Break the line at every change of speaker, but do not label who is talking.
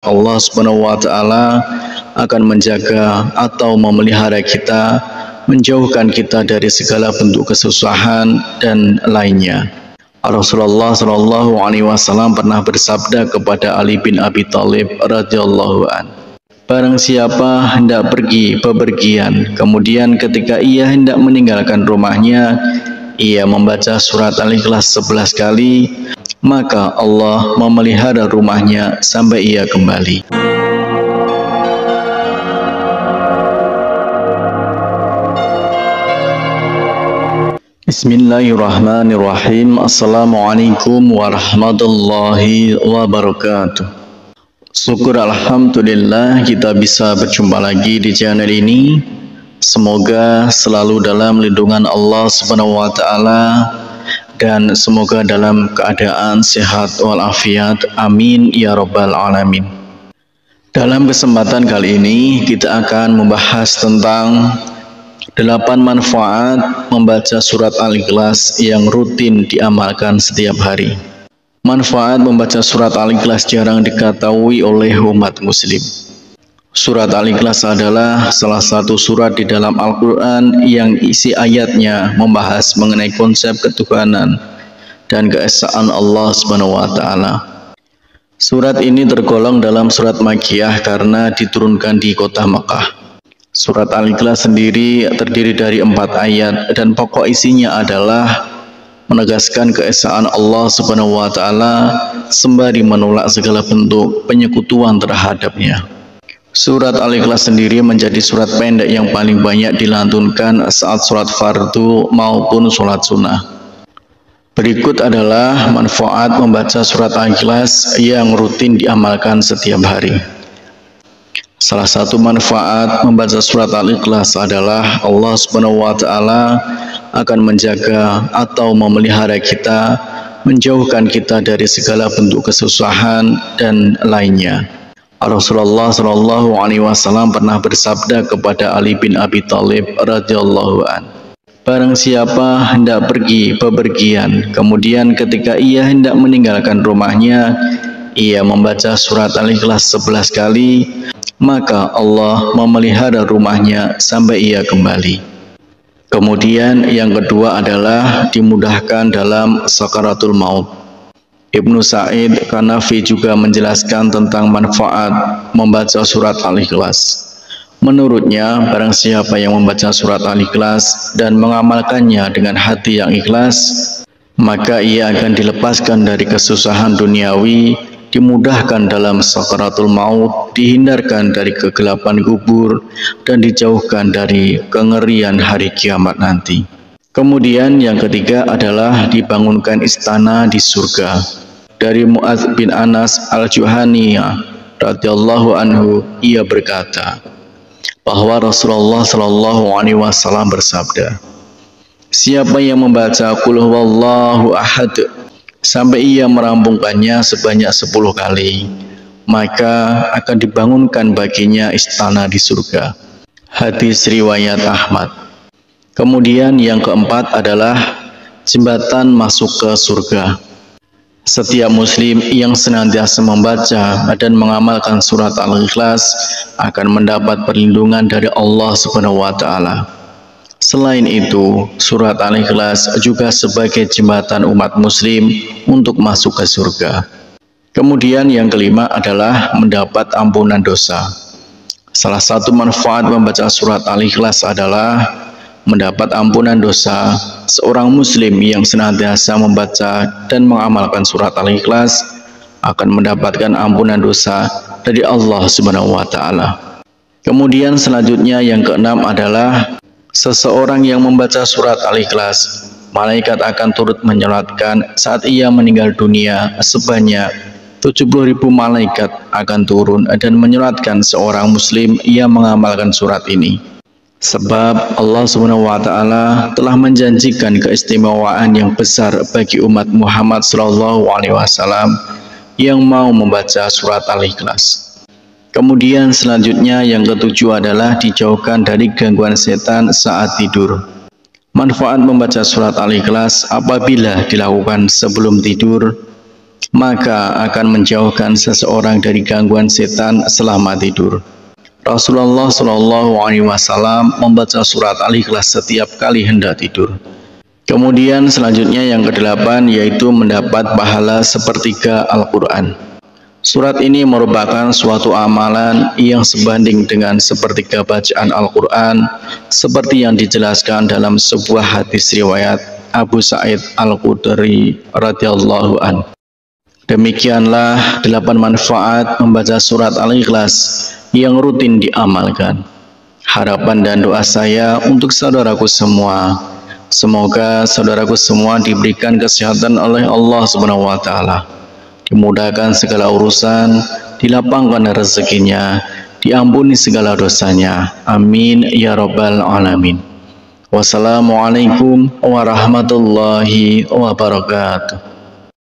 Allah Subhanahu wa taala akan menjaga atau memelihara kita, menjauhkan kita dari segala bentuk kesusahan dan lainnya. Rasulullah Shallallahu Alaihi Wasallam pernah bersabda kepada Ali bin Abi Thalib radhiyallahu an, barang siapa hendak pergi bepergian, kemudian ketika ia hendak meninggalkan rumahnya, ia membaca surat Al-Ikhlas 11 kali, maka Allah memelihara rumahnya sampai ia kembali. Bismillahirrahmanirrahim. Assalamualaikum warahmatullahi wabarakatuh. Syukur alhamdulillah kita bisa berjumpa lagi di channel ini. Semoga selalu dalam lindungan Allah Subhanahu wa taala dan semoga dalam keadaan sehat walafiat. Amin ya rabbal alamin. Dalam kesempatan kali ini kita akan membahas tentang 8 manfaat membaca surat Al-Ikhlas yang rutin diamalkan setiap hari. Manfaat membaca surat Al-Ikhlas jarang diketahui oleh umat muslim. Surat Al-Ikhlas adalah salah satu surat di dalam Al-Quran yang isi ayatnya membahas mengenai konsep ketuhanan dan keesaan Allah Subhanahu wa taala. Surat ini tergolong dalam surat Makkiyah karena diturunkan di kota Makkah. Surat Al-Ikhlas sendiri terdiri dari 4 ayat dan pokok isinya adalah menegaskan keesaan Allah Subhanahu wa taala sembari menolak segala bentuk penyekutuan terhadapnya. Surat Al-Ikhlas sendiri menjadi surat pendek yang paling banyak dilantunkan saat sholat fardu maupun sholat sunnah. Berikut adalah manfaat membaca surat Al-Ikhlas yang rutin diamalkan setiap hari. Salah satu manfaat membaca surat Al-Ikhlas adalah Allah Subhanahu wa taala akan menjaga atau memelihara kita, menjauhkan kita dari segala bentuk kesusahan dan lainnya. Rasulullah Shallallahu Alaihi Wasallam pernah bersabda kepada Ali bin Abi Thalib radhiyallahu an, barang siapa hendak pergi bepergian, kemudian ketika ia hendak meninggalkan rumahnya, ia membaca surat Al-Ikhlas 11 kali, maka Allah memelihara rumahnya sampai ia kembali. Kemudian yang kedua adalah dimudahkan dalam sakaratul maut. Ibnu Sa'id Kanafi juga menjelaskan tentang manfaat membaca surat Al-Ikhlas. Menurutnya, barang siapa yang membaca surat Al-Ikhlas dan mengamalkannya dengan hati yang ikhlas, maka ia akan dilepaskan dari kesusahan duniawi, dimudahkan dalam sakaratul maut, dihindarkan dari kegelapan kubur, dan dijauhkan dari kengerian hari kiamat nanti. Kemudian yang ketiga adalah dibangunkan istana di surga. Dari Mu'adz bin Anas al-Juhaniyah radhiyallahu anhu, ia berkata bahwa Rasulullah Shallallahu Alaihi Wasallam bersabda, siapa yang membaca Qul huwallahu ahad sampai ia merampungkannya sebanyak 10 kali, maka akan dibangunkan baginya istana di surga. Hadis riwayat Ahmad. Kemudian yang keempat adalah jembatan masuk ke surga. Setiap muslim yang senantiasa membaca dan mengamalkan surat Al-Ikhlas akan mendapat perlindungan dari Allah Subhanahu wa taala. Selain itu, surat Al-Ikhlas juga sebagai jembatan umat muslim untuk masuk ke surga. Kemudian yang kelima adalah mendapat ampunan dosa. Salah satu manfaat membaca surat Al-Ikhlas adalah mendapat ampunan dosa. Seorang muslim yang senantiasa membaca dan mengamalkan surat Al-Ikhlas akan mendapatkan ampunan dosa dari Allah Subhanahu wa taala. Kemudian selanjutnya yang keenam adalah seseorang yang membaca surat Al-Ikhlas, malaikat akan turut menyolatkan saat ia meninggal dunia. Sebanyak 70.000 malaikat akan turun dan menyolatkan seorang muslim yang mengamalkan surat ini. Sebab Allah Subhanahu wa taala telah menjanjikan keistimewaan yang besar bagi umat Muhammad Shallallahu Alaihi Wasallam yang mau membaca surat Al-Ikhlas. Kemudian selanjutnya yang ketujuh adalah dijauhkan dari gangguan setan saat tidur. Manfaat membaca surat Al-Ikhlas apabila dilakukan sebelum tidur maka akan menjauhkan seseorang dari gangguan setan selama tidur. Rasulullah Shallallahu Alaihi Wasallam membaca surat Al-Ikhlas setiap kali hendak tidur. Kemudian selanjutnya yang kedelapan yaitu mendapat pahala sepertiga Al-Quran. Surat ini merupakan suatu amalan yang sebanding dengan sepertiga bacaan Al-Quran seperti yang dijelaskan dalam sebuah hadis riwayat Abu Sa'id Al-Khudri radhiyallahu an. Demikianlah 8 manfaat membaca surat Al-Ikhlas yang rutin diamalkan. Harapan dan doa saya untuk saudaraku semua, semoga saudaraku semua diberikan kesehatan oleh Allah Subhanahu wa taala, dimudahkan segala urusan, dilapangkan rezekinya, diampuni segala dosanya. Amin ya rabbal alamin. Wassalamualaikum warahmatullahi wabarakatuh.